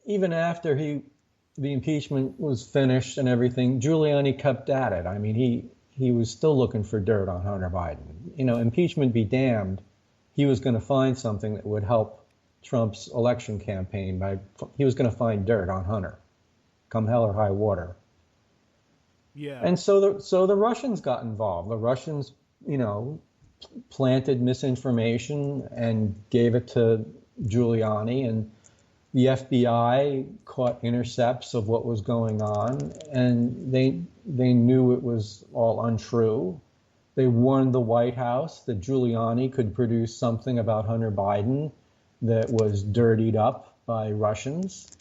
even after the impeachment was finished and everything, Giuliani kept at it. I mean, he was still looking for dirt on Hunter Biden. Impeachment be damned, he was going to find something that would help Trump's election campaign. He was going to find dirt on Hunter, come hell or high water. Yeah. And so the Russians got involved. The Russians, planted misinformation and gave it to Giuliani, and the FBI caught intercepts of what was going on, and they knew it was all untrue. They warned the White House that Giuliani could produce something about Hunter Biden that was dirtied up by Russians.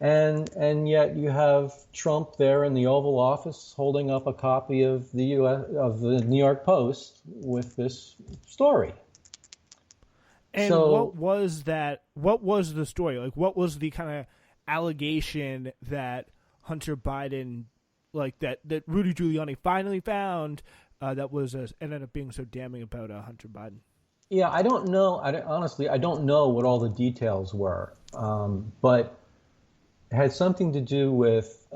And yet you have Trump there in the Oval Office holding up a copy of the New York Post with this story. And so, what was that? What was the story? Like, what was the kind of allegation that Hunter Biden, like that Rudy Giuliani finally found that was ended up being so damning about Hunter Biden? Yeah, I don't know. Honestly, I don't know what all the details were, but it had something to do with.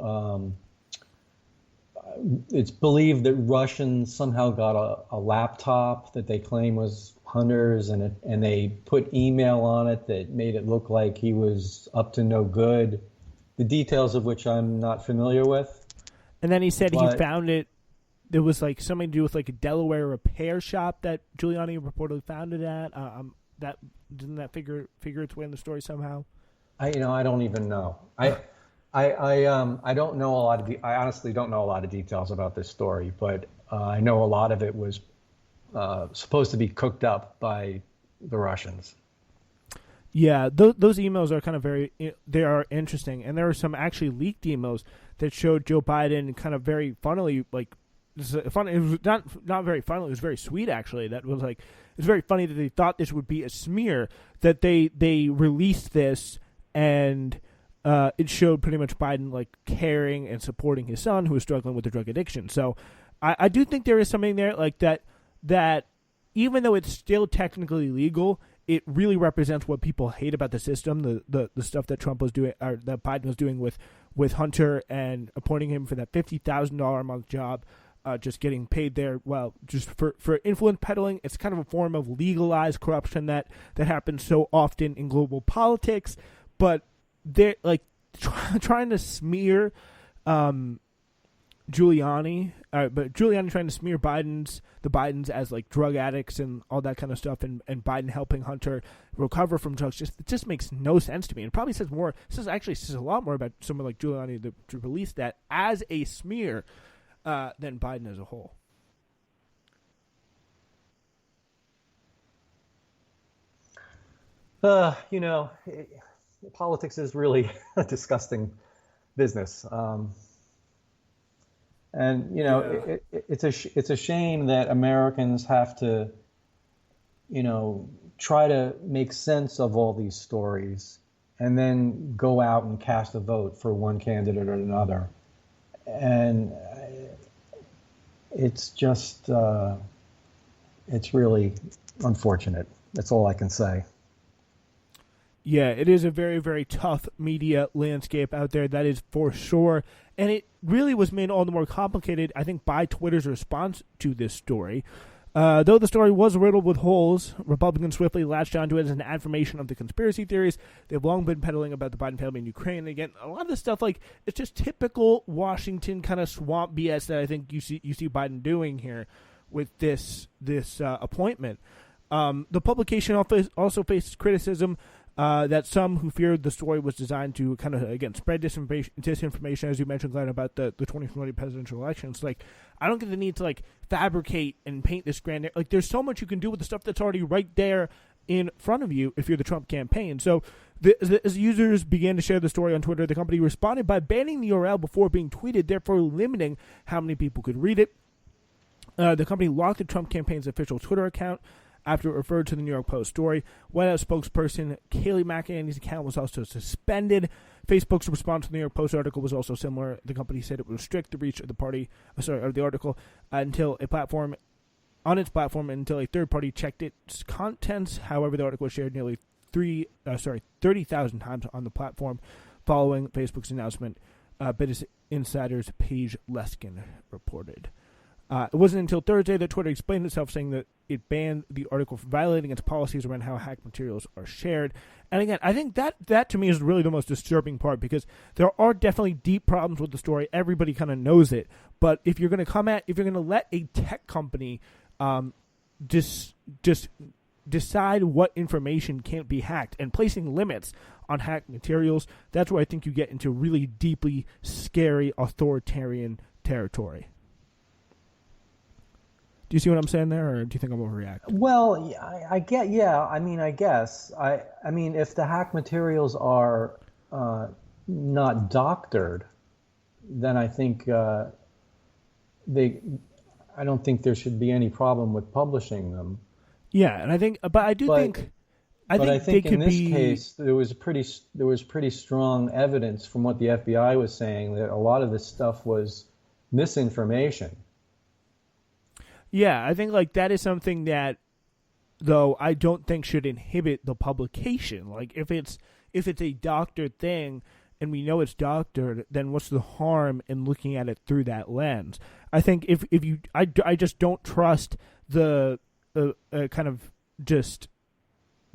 It's believed that Russians somehow got a laptop that they claim was Hunter's, and they put email on it that made it look like he was up to no good. The details of which I'm not familiar with. And then he said he found it. There was like something to do with like a Delaware repair shop that Giuliani reportedly found it at. That didn't that figure its way in the story somehow? I don't even know. I don't know a lot of. I honestly don't know a lot of details about this story, but I know a lot of it was supposed to be cooked up by the Russians. Yeah, those emails are kind of they are interesting, and there are some actually leaked emails that showed Joe Biden kind of very funnily, like, it was not very funny, it was very sweet actually. That was like, it's very funny that they thought this would be a smear, that they released this, and it showed pretty much Biden like caring and supporting his son who was struggling with a drug addiction. So I do think there is something there like that even though it's still technically legal, it really represents what people hate about the system, the stuff that Trump was doing, or that Biden was doing with Hunter and appointing him for that $50,000 a month job, just getting paid there. Well, just for influence peddling. It's kind of a form of legalized corruption that happens so often in global politics. But they're like trying to smear Giuliani, but Giuliani trying to smear the Bidens as like drug addicts and all that kind of stuff, and Biden helping Hunter recover from drugs. It just makes no sense to me. It probably says a lot more about someone like Giuliani to release that as a smear than Biden as a whole. Politics is really a disgusting business. It's a shame that Americans have to, try to make sense of all these stories and then go out and cast a vote for one candidate or another. And it's just, it's really unfortunate. That's all I can say. Yeah, it is a very, very tough media landscape out there, that is for sure. And it really was made all the more complicated, I think, by Twitter's response to this story. Though the story was riddled with holes, Republicans swiftly latched onto it as an affirmation of the conspiracy theories they've long been peddling about the Biden family in Ukraine. And again, a lot of this stuff, like, it's just typical Washington kind of swamp BS that I think you see Biden doing here with this appointment. The publication also faces criticism that some who feared the story was designed to kind of, again, spread disinformation, as you mentioned, Glenn, about the 2020 presidential elections. Like, I don't get the need to, like, fabricate and paint this grand... Like, there's so much you can do with the stuff that's already right there in front of you if you're the Trump campaign. So, as users began to share the story on Twitter, the company responded by banning the URL before being tweeted, therefore limiting how many people could read it. The company locked the Trump campaign's official Twitter account after it referred to the New York Post story. White House spokesperson Kayleigh McEnany's account was also suspended. Facebook's response to the New York Post article was also similar. The company said it would restrict the reach of the article until its platform until a third party checked its contents. However, the article was shared nearly 30,000 times on the platform following Facebook's announcement, Business Insider's Paige Leskin reported. It wasn't until Thursday that Twitter explained itself, saying that it banned the article for violating its policies around how hacked materials are shared. And again, I think that to me is really the most disturbing part, because there are definitely deep problems with the story. Everybody kind of knows it. But if you're going to let a tech company just decide what information can't be hacked and placing limits on hacked materials, that's where I think you get into really deeply scary authoritarian territory. Do you see what I'm saying there, or do you think I'm overreacting? Well, I get, yeah. I mean, I guess. I mean, if the hack materials are not doctored, then I think I don't think there should be any problem with publishing them. Yeah, and I think, but I think in this case there was pretty strong evidence from what the FBI was saying that a lot of this stuff was misinformation. Yeah, I think like that is something that, though, I don't think should inhibit the publication. Like if it's a doctored thing and we know it's doctored, then what's the harm in looking at it through that lens? I think I just don't trust the kind of just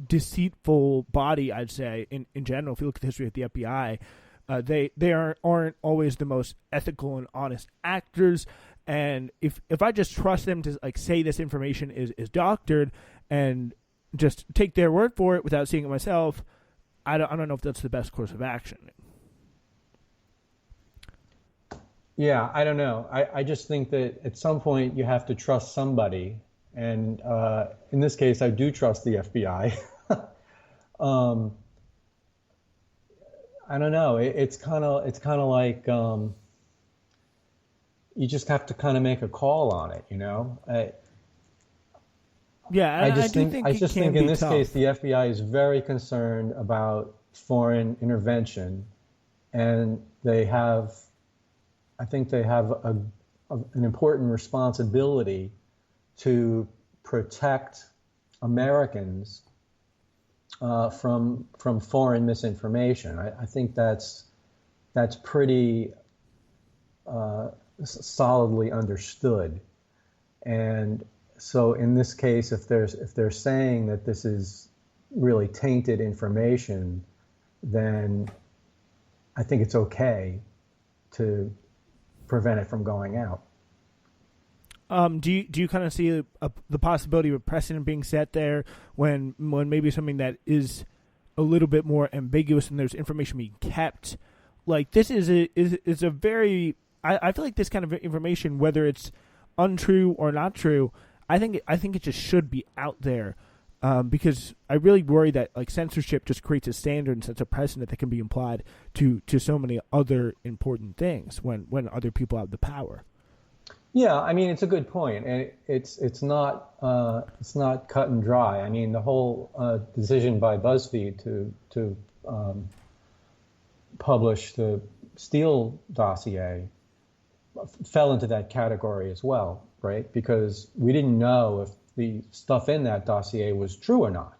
deceitful body, I'd say, in general. If you look at the history of the FBI, they aren't always the most ethical and honest actors. And if I just trust them to like say this information is doctored and just take their word for it without seeing it myself, I don't know if that's the best course of action. Yeah, I don't know. I just think that at some point you have to trust somebody, and in this case, I do trust the FBI. I don't know. It's kind of like. You just have to kind of make a call on it, you know. I just think in this case the FBI is very concerned about foreign intervention, and I think they have an important responsibility to protect Americans from foreign misinformation. I think that's pretty solidly understood. And so in this case, if they're saying that this is really tainted information, then I think it's okay to prevent it from going out. Do you kind of see the possibility of a precedent being set there when maybe something that is a little bit more ambiguous and there's information being kept? Like this is a very, I feel like this kind of information, whether it's untrue or not true, I think it just should be out there, because I really worry that like censorship just creates a standard and sets a precedent that can be applied to so many other important things when other people have the power. Yeah, I mean it's a good point, and it's not cut and dry. I mean the whole decision by BuzzFeed to publish the Steele dossier fell into that category as well, right? Because we didn't know if the stuff in that dossier was true or not,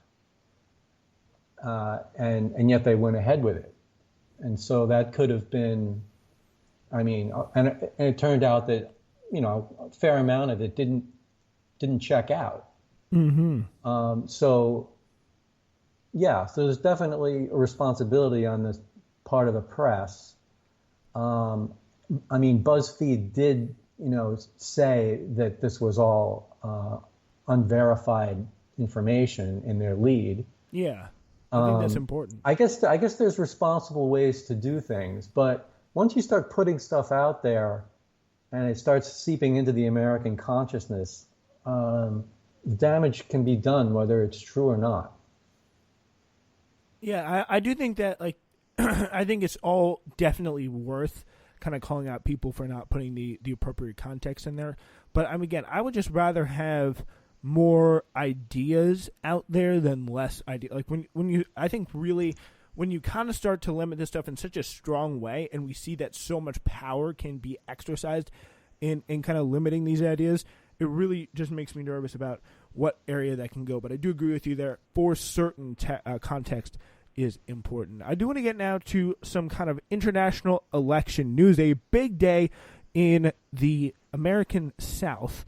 and yet they went ahead with it, and so that could have been, I mean, and it turned out that a fair amount of it didn't check out. Mm-hmm. So there's definitely a responsibility on this part of the press. I mean, BuzzFeed did, say that this was all unverified information in their lead. Yeah, I think that's important. I guess there's responsible ways to do things, but once you start putting stuff out there and it starts seeping into the American consciousness, damage can be done whether it's true or not. Yeah, I do think that, like, I think it's all definitely worth kind of calling out people for not putting the appropriate context in there. But again, I would just rather have more ideas out there than less ideas. Like when you kind of start to limit this stuff in such a strong way, and we see that so much power can be exercised in kind of limiting these ideas, it really just makes me nervous about what area that can go. But I do agree with you there. For certain context is important. I do want to get now to some kind of international election news. A big day in the American South,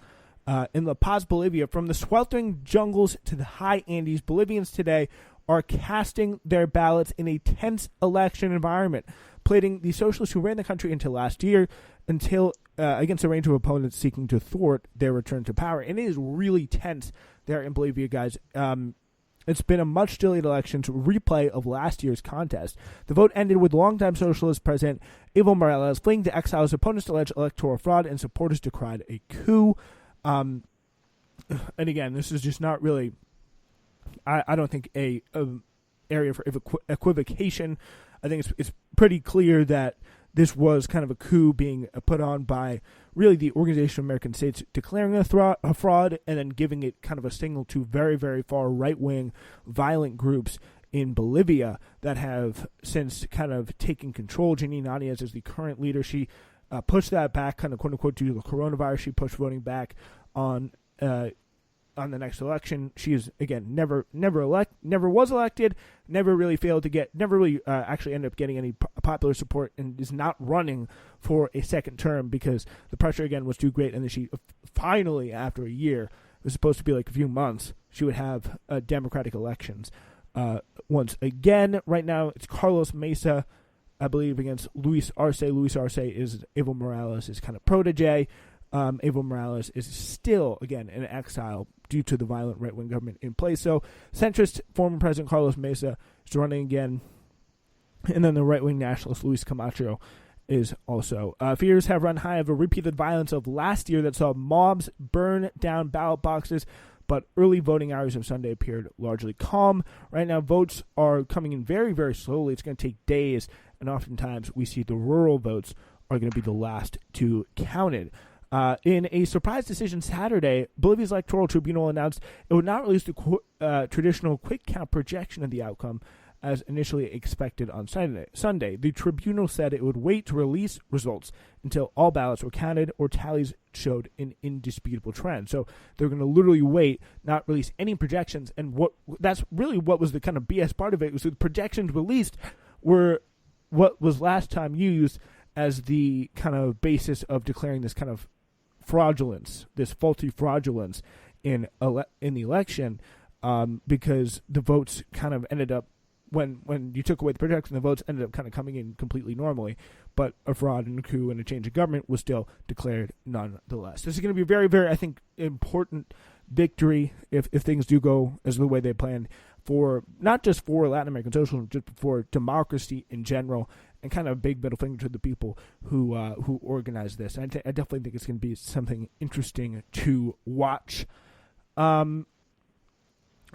in La Paz, Bolivia. From the sweltering jungles to the high Andes, Bolivians today are casting their ballots in a tense election environment, pitting the socialists who ran the country until last year against a range of opponents seeking to thwart their return to power. And it is really tense there in Bolivia, guys. It's been a much delayed elections replay of last year's contest. The vote ended with longtime socialist President Evo Morales fleeing to exile. His opponents alleged electoral fraud and supporters decried a coup. And again, this is just not really, I don't think, a area for equivocation. I think it's pretty clear that this was kind of a coup being put on by really the Organization of American States declaring a fraud and then giving it kind of a signal to very, very far right-wing violent groups in Bolivia that have since kind of taken control. Janine Áñez is the current leader. She pushed that back, kind of quote-unquote, due to the coronavirus. She pushed voting back on the next election. She is, again, never was elected, never really actually ended up getting any popular support, and is not running for a second term because the pressure, again, was too great. And then she finally, after a year, it was supposed to be like a few months, she would have democratic elections once again. Right now, it's Carlos Mesa, I believe, against Luis Arce. Luis Arce is Evo Morales' kind of protege. Evo Morales is still, again, in exile due to the violent right-wing government in place. So centrist former President Carlos Mesa is running again. And then the right-wing nationalist Luis Camacho is also. Fears have run high of a repeated violence of last year that saw mobs burn down ballot boxes, but early voting hours of Sunday appeared largely calm. Right now, votes are coming in very, very slowly. It's going to take days, and oftentimes we see the rural votes are going to be the last to counted. In a surprise decision Saturday, Bolivia's electoral tribunal announced it would not release the traditional quick count projection of the outcome as initially expected on Sunday. The tribunal said it would wait to release results until all ballots were counted or tallies showed an indisputable trend. So they're going to literally wait, not release any projections. And that's really what was the kind of BS part of it, was the projections released were what was last time used as the kind of basis of declaring this kind of fraudulence, this faulty fraudulence in the election, because the votes kind of ended up, when you took away the projection, the votes ended up kind of coming in completely normally, but a fraud and a coup and a change of government was still declared nonetheless. This is going to be a very, very, I think, important victory if things do go as the way they planned, for not just for Latin American socialism, just for democracy in general, and kind of a big middle finger to the people who organized this. And I definitely think it's going to be something interesting to watch.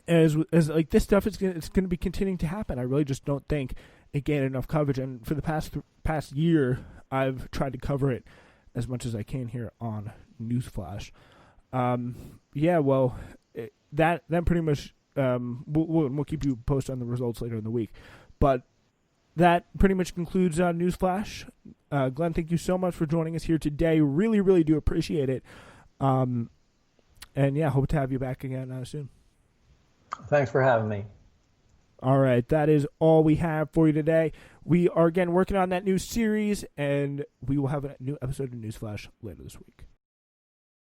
As like this stuff it's going to be continuing to happen. I really just don't think it gained enough coverage. And for the past year, I've tried to cover it as much as I can here on Newsflash. That pretty much. We'll keep you posted on the results later in the week, but that pretty much concludes Newsflash. Glenn, thank you so much for joining us here today. Really, really do appreciate it. And yeah, hope to have you back again soon. Thanks for having me. All right, that is all we have for you today. We are again working on that new series, and we will have a new episode of Newsflash later this week.